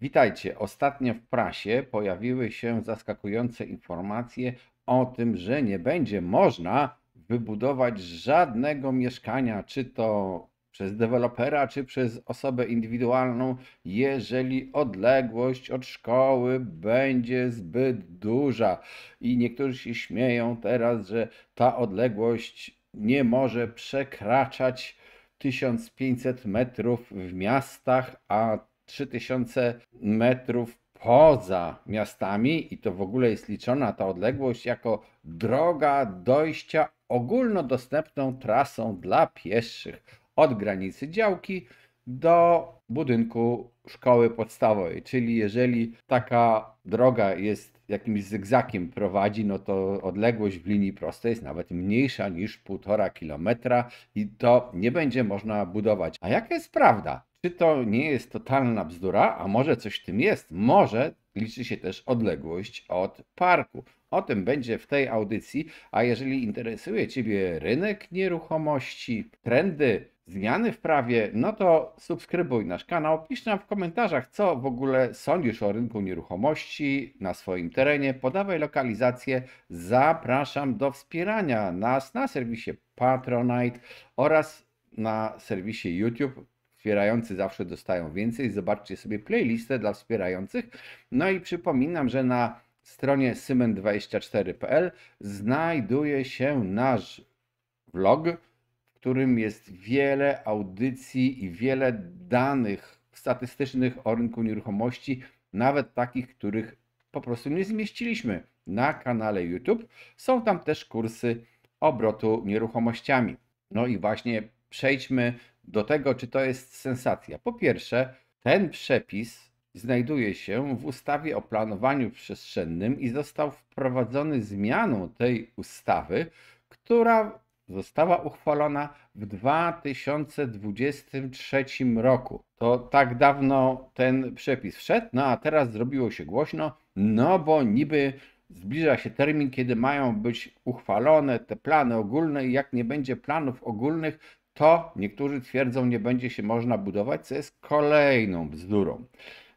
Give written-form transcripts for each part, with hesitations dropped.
Witajcie. Ostatnio w prasie pojawiły się zaskakujące informacje o tym, że nie będzie można wybudować żadnego mieszkania, czy to przez dewelopera, czy przez osobę indywidualną, jeżeli odległość od szkoły będzie zbyt duża. I niektórzy się śmieją teraz, że ta odległość nie może przekraczać 1500 metrów w miastach, a 3000 metrów poza miastami i to w ogóle jest liczona ta odległość jako droga dojścia ogólnodostępną trasą dla pieszych od granicy działki do budynku szkoły podstawowej. Czyli jeżeli taka droga jest jakimś zygzakiem prowadzi, no to odległość w linii prostej jest nawet mniejsza niż 1,5 kilometra i to nie będzie można budować. A jaka jest prawda? Czy to nie jest totalna bzdura, a może coś w tym jest? Może liczy się też odległość od parku. O tym będzie w tej audycji, a jeżeli interesuje Ciebie rynek nieruchomości, trendy, zmiany w prawie, no to subskrybuj nasz kanał, pisz nam w komentarzach, co w ogóle sądzisz o rynku nieruchomości na swoim terenie, podawaj lokalizację, zapraszam do wspierania nas na serwisie Patronite oraz na serwisie YouTube. Wspierający zawsze dostają więcej. Zobaczcie sobie playlistę dla wspierających. No i przypominam, że na stronie symen24.pl znajduje się nasz vlog, w którym jest wiele audycji i wiele danych statystycznych o rynku nieruchomości, nawet takich, których po prostu nie zmieściliśmy na kanale YouTube. Są tam też kursy obrotu nieruchomościami. No i właśnie przejdźmy do tego, czy to jest sensacja. Po pierwsze, ten przepis znajduje się w ustawie o planowaniu przestrzennym i został wprowadzony zmianą tej ustawy, która została uchwalona w 2023 roku. To tak dawno ten przepis wszedł, no a teraz zrobiło się głośno, no bo niby zbliża się termin, kiedy mają być uchwalone te plany ogólne i jak nie będzie planów ogólnych, to niektórzy twierdzą, nie będzie się można budować, co jest kolejną bzdurą.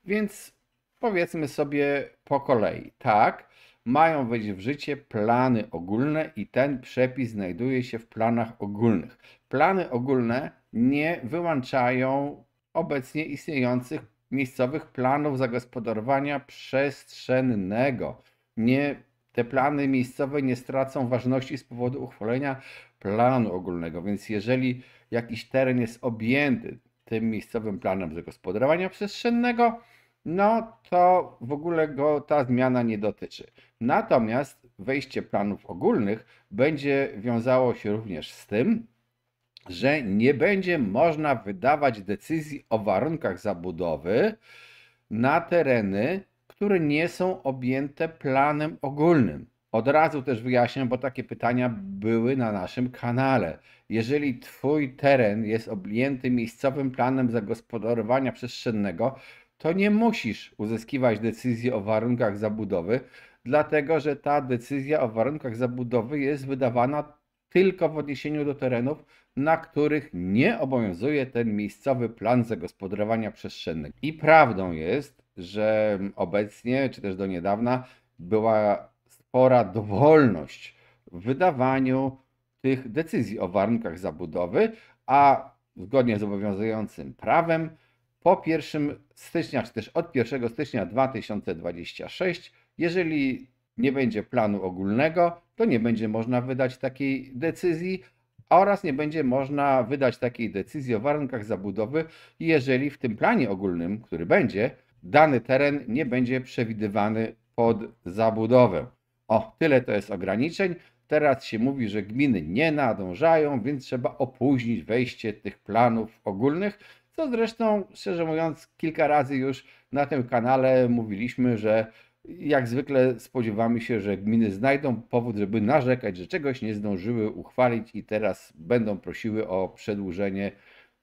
Więc powiedzmy sobie po kolei. Tak, mają wejść w życie plany ogólne i ten przepis znajduje się w planach ogólnych. Plany ogólne nie wyłączają obecnie istniejących miejscowych planów zagospodarowania przestrzennego. Nie, te plany miejscowe nie stracą ważności z powodu uchwalenia planu ogólnego, więc jeżeli jakiś teren jest objęty tym miejscowym planem zagospodarowania przestrzennego, no to w ogóle go ta zmiana nie dotyczy. Natomiast wejście planów ogólnych będzie wiązało się również z tym, że nie będzie można wydawać decyzji o warunkach zabudowy na tereny, które nie są objęte planem ogólnym. Od razu też wyjaśniam, bo takie pytania były na naszym kanale. Jeżeli Twój teren jest objęty miejscowym planem zagospodarowania przestrzennego, to nie musisz uzyskiwać decyzji o warunkach zabudowy, dlatego że ta decyzja o warunkach zabudowy jest wydawana tylko w odniesieniu do terenów, na których nie obowiązuje ten miejscowy plan zagospodarowania przestrzennego. I prawdą jest, że obecnie, czy też do niedawna, była spora dowolność w wydawaniu tych decyzji o warunkach zabudowy, a zgodnie z obowiązującym prawem po 1 stycznia, czy też od 1 stycznia 2026, jeżeli nie będzie planu ogólnego, to nie będzie można wydać takiej decyzji oraz nie będzie można wydać takiej decyzji o warunkach zabudowy, jeżeli w tym planie ogólnym, który będzie, dany teren nie będzie przewidywany pod zabudowę. O, tyle to jest ograniczeń. Teraz się mówi, że gminy nie nadążają, więc trzeba opóźnić wejście tych planów ogólnych, co zresztą, szczerze mówiąc, kilka razy już na tym kanale mówiliśmy, że jak zwykle spodziewamy się, że gminy znajdą powód, żeby narzekać, że czegoś nie zdążyły uchwalić i teraz będą prosiły o przedłużenie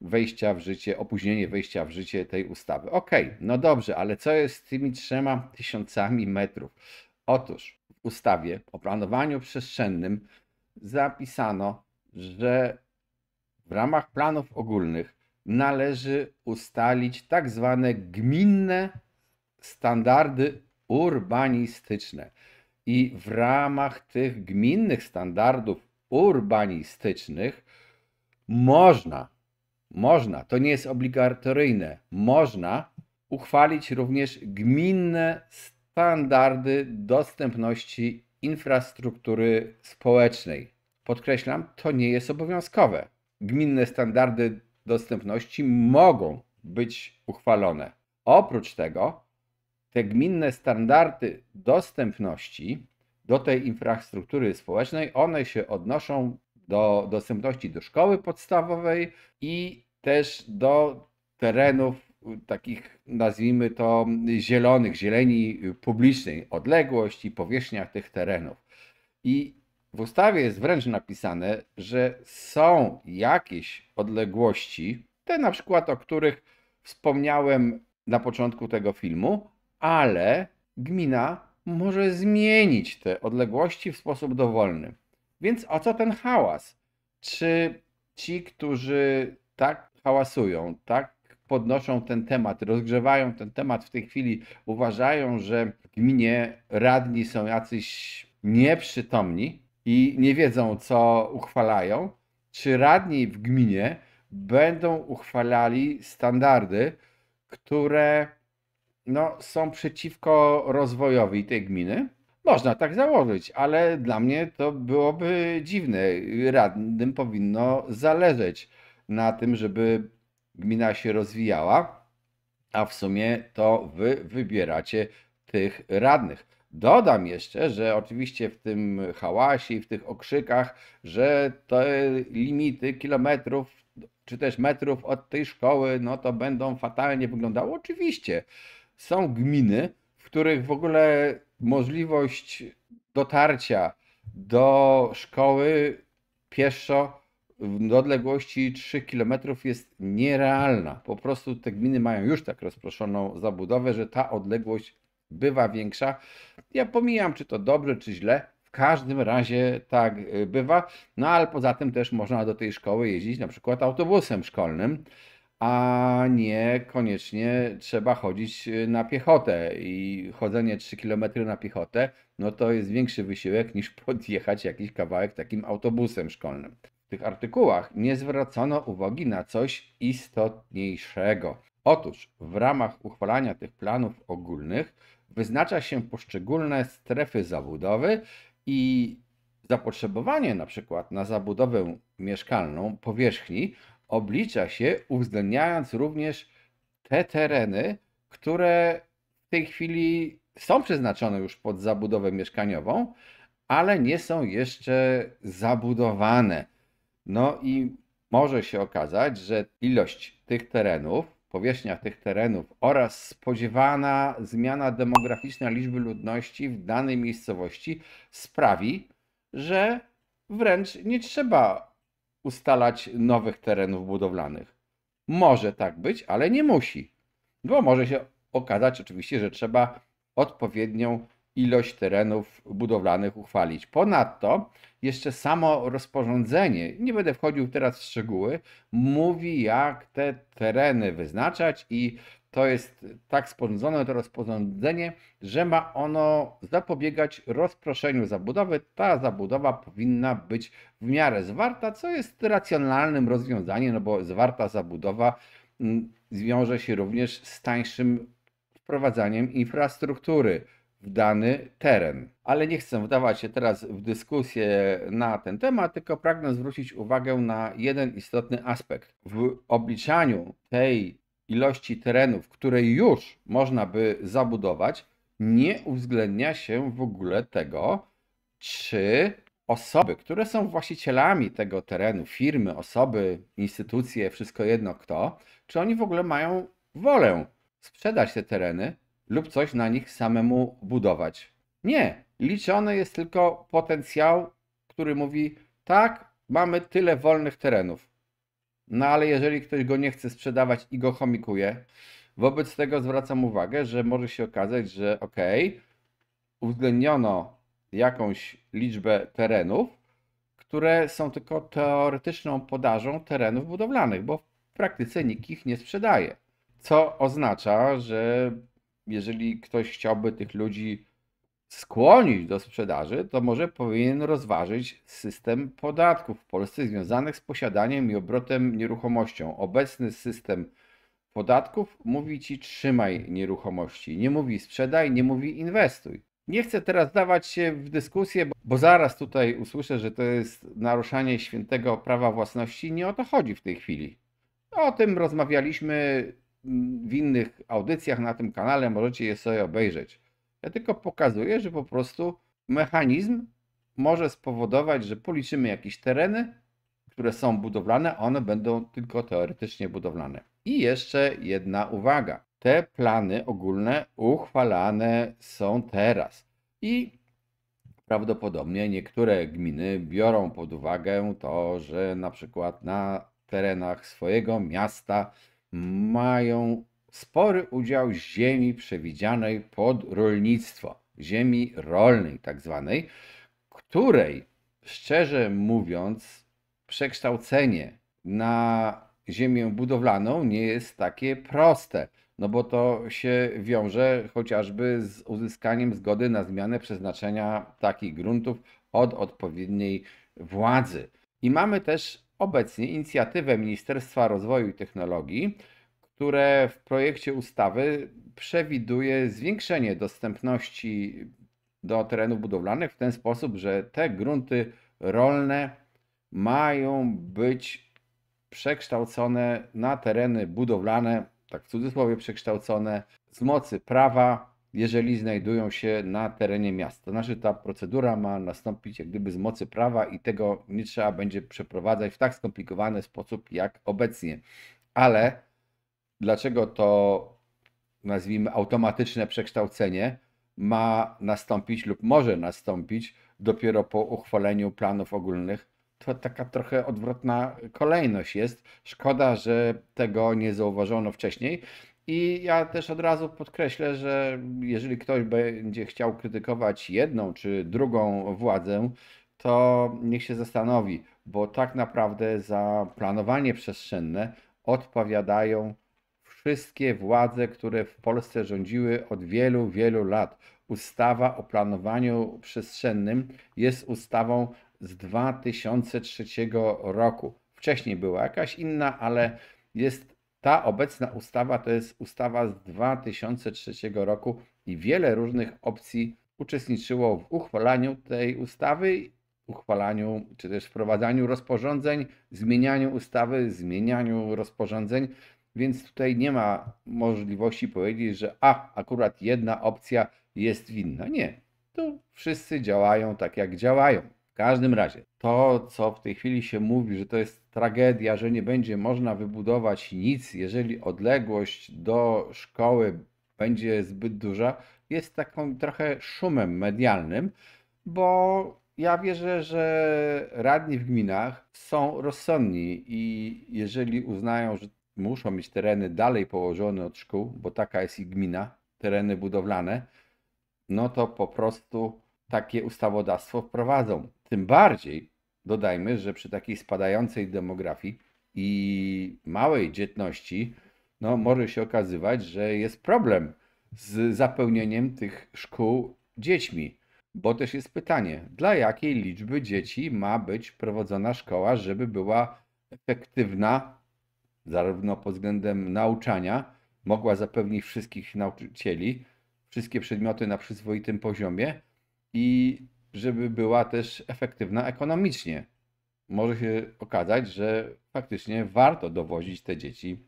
wejścia w życie, opóźnienie wejścia w życie tej ustawy. Okej, no dobrze, ale co jest z tymi 3000 metrów? Otóż w ustawie o planowaniu przestrzennym zapisano, że w ramach planów ogólnych należy ustalić tak zwane gminne standardy urbanistyczne. I w ramach tych gminnych standardów urbanistycznych można, to nie jest obligatoryjne, można uchwalić również gminne standardy dostępności infrastruktury społecznej. Podkreślam, to nie jest obowiązkowe. Gminne standardy dostępności mogą być uchwalone. Oprócz tego, te gminne standardy dostępności do tej infrastruktury społecznej, one się odnoszą do dostępności do szkoły podstawowej i też do terenów takich, nazwijmy to, zielonych, zieleni publicznej, odległość i powierzchnia tych terenów. I w ustawie jest wręcz napisane, że są jakieś odległości, te na przykład, o których wspomniałem na początku tego filmu, ale gmina może zmienić te odległości w sposób dowolny. Więc o co ten hałas? Czy ci, którzy tak hałasują, tak podnoszą ten temat, rozgrzewają ten temat w tej chwili, uważają, że w gminie radni są jacyś nieprzytomni i nie wiedzą, co uchwalają? Czy radni w gminie będą uchwalali standardy, które są przeciwko rozwojowi tej gminy? Można tak założyć, ale dla mnie to byłoby dziwne. Radnym powinno zależeć na tym, żeby gmina się rozwijała, a w sumie to wy wybieracie tych radnych. Dodam jeszcze, że oczywiście w tym hałasie i w tych okrzykach, że te limity kilometrów czy też metrów od tej szkoły, to będą fatalnie wyglądały. Oczywiście są gminy, w których w ogóle możliwość dotarcia do szkoły pieszo w odległości 3 km jest nierealna. Po prostu te gminy mają już tak rozproszoną zabudowę, że ta odległość bywa większa. Ja pomijam, czy to dobrze, czy źle. W każdym razie tak bywa. Ale poza tym też można do tej szkoły jeździć na przykład autobusem szkolnym, a nie koniecznie trzeba chodzić na piechotę. I chodzenie 3 km na piechotę, to jest większy wysiłek niż podjechać jakiś kawałek takim autobusem szkolnym. W tych artykułach nie zwracono uwagi na coś istotniejszego. Otóż w ramach uchwalania tych planów ogólnych wyznacza się poszczególne strefy zabudowy i zapotrzebowanie na przykład na zabudowę mieszkalną powierzchni oblicza się, uwzględniając również te tereny, które w tej chwili są przeznaczone już pod zabudowę mieszkaniową, ale nie są jeszcze zabudowane. I może się okazać, że ilość tych terenów, powierzchnia tych terenów oraz spodziewana zmiana demograficzna liczby ludności w danej miejscowości sprawi, że wręcz nie trzeba ustalać nowych terenów budowlanych. Może tak być, ale nie musi. Bo może się okazać oczywiście, że trzeba odpowiednią ilość terenów budowlanych uchwalić. Ponadto jeszcze samo rozporządzenie, nie będę wchodził teraz w szczegóły, mówi, jak te tereny wyznaczać i to jest tak sporządzone to rozporządzenie, że ma ono zapobiegać rozproszeniu zabudowy. Ta zabudowa powinna być w miarę zwarta, co jest racjonalnym rozwiązaniem, bo zwarta zabudowa wiąże się również z tańszym wprowadzaniem infrastruktury w dany teren. Ale nie chcę wdawać się teraz w dyskusję na ten temat, tylko pragnę zwrócić uwagę na jeden istotny aspekt. W obliczaniu tej ilości terenów, które już można by zabudować, nie uwzględnia się w ogóle tego, czy osoby, które są właścicielami tego terenu, firmy, osoby, instytucje, wszystko jedno kto, czy oni w ogóle mają wolę sprzedać te tereny lub coś na nich samemu budować. Nie. Liczony jest tylko potencjał, który mówi, tak, mamy tyle wolnych terenów. Ale jeżeli ktoś go nie chce sprzedawać i go chomikuje, wobec tego zwracam uwagę, że może się okazać, że uwzględniono jakąś liczbę terenów, które są tylko teoretyczną podażą terenów budowlanych, bo w praktyce nikt ich nie sprzedaje. Co oznacza, że jeżeli ktoś chciałby tych ludzi skłonić do sprzedaży, to może powinien rozważyć system podatków w Polsce związanych z posiadaniem i obrotem nieruchomością. Obecny system podatków mówi ci trzymaj nieruchomości, nie mówi sprzedaj, nie mówi inwestuj. Nie chcę teraz dawać się w dyskusję, bo zaraz tutaj usłyszę, że to jest naruszanie świętego prawa własności. Nie o to chodzi w tej chwili. O tym rozmawialiśmy w innych audycjach na tym kanale, możecie je sobie obejrzeć. Ja tylko pokazuję, że po prostu mechanizm może spowodować, że policzymy jakieś tereny, które są budowlane, one będą tylko teoretycznie budowlane. I jeszcze jedna uwaga. Te plany ogólne uchwalane są teraz. I prawdopodobnie niektóre gminy biorą pod uwagę to, że na przykład na terenach swojego miasta mają spory udział ziemi przewidzianej pod rolnictwo, ziemi rolnej tak zwanej, której szczerze mówiąc przekształcenie na ziemię budowlaną nie jest takie proste. No bo to się wiąże chociażby z uzyskaniem zgody na zmianę przeznaczenia takich gruntów od odpowiedniej władzy. I mamy też obecnie inicjatywę Ministerstwa Rozwoju i Technologii, które w projekcie ustawy przewiduje zwiększenie dostępności do terenów budowlanych w ten sposób, że te grunty rolne mają być przekształcone na tereny budowlane, tak w cudzysłowie przekształcone, z mocy prawa, jeżeli znajdują się na terenie miasta. To znaczy ta procedura ma nastąpić jak gdyby z mocy prawa i tego nie trzeba będzie przeprowadzać w tak skomplikowany sposób jak obecnie. Ale dlaczego to, nazwijmy, automatyczne przekształcenie ma nastąpić lub może nastąpić dopiero po uchwaleniu planów ogólnych? To taka trochę odwrotna kolejność jest. Szkoda, że tego nie zauważono wcześniej. I ja też od razu podkreślę, że jeżeli ktoś będzie chciał krytykować jedną czy drugą władzę, to niech się zastanowi, bo tak naprawdę za planowanie przestrzenne odpowiadają wszystkie władze, które w Polsce rządziły od wielu, wielu lat. Ustawa o planowaniu przestrzennym jest ustawą z 2003 roku. Wcześniej była jakaś inna, ale jest ta obecna ustawa, to jest ustawa z 2003 roku i wiele różnych opcji uczestniczyło w uchwalaniu tej ustawy, uchwalaniu czy też wprowadzaniu rozporządzeń, zmienianiu ustawy, zmienianiu rozporządzeń. Więc tutaj nie ma możliwości powiedzieć, że akurat jedna opcja jest winna. Nie. Tu wszyscy działają tak, jak działają. W każdym razie, to co w tej chwili się mówi, że to jest tragedia, że nie będzie można wybudować nic, jeżeli odległość do szkoły będzie zbyt duża, jest taką trochę szumem medialnym, bo ja wierzę, że radni w gminach są rozsądni i jeżeli uznają, że muszą mieć tereny dalej położone od szkół, bo taka jest ich gmina, tereny budowlane, no to po prostu takie ustawodawstwo wprowadzą. Tym bardziej dodajmy, że przy takiej spadającej demografii i małej dzietności, no może się okazywać, że jest problem z zapełnieniem tych szkół dziećmi. Bo też jest pytanie, dla jakiej liczby dzieci ma być prowadzona szkoła, żeby była efektywna, zarówno pod względem nauczania, mogła zapewnić wszystkich nauczycieli, wszystkie przedmioty na przyzwoitym poziomie i żeby była też efektywna ekonomicznie. Może się okazać, że faktycznie warto dowozić te dzieci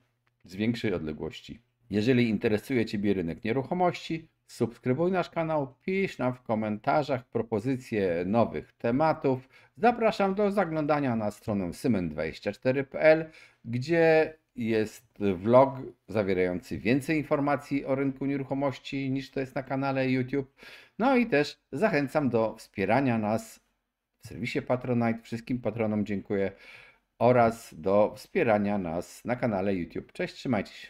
z większej odległości. Jeżeli interesuje Ciebie rynek nieruchomości, subskrybuj nasz kanał, pisz nam w komentarzach propozycje nowych tematów. Zapraszam do zaglądania na stronę symen24.pl, gdzie jest vlog zawierający więcej informacji o rynku nieruchomości niż to jest na kanale YouTube. No i też zachęcam do wspierania nas w serwisie Patronite. Wszystkim patronom dziękuję oraz do wspierania nas na kanale YouTube. Cześć, trzymajcie się.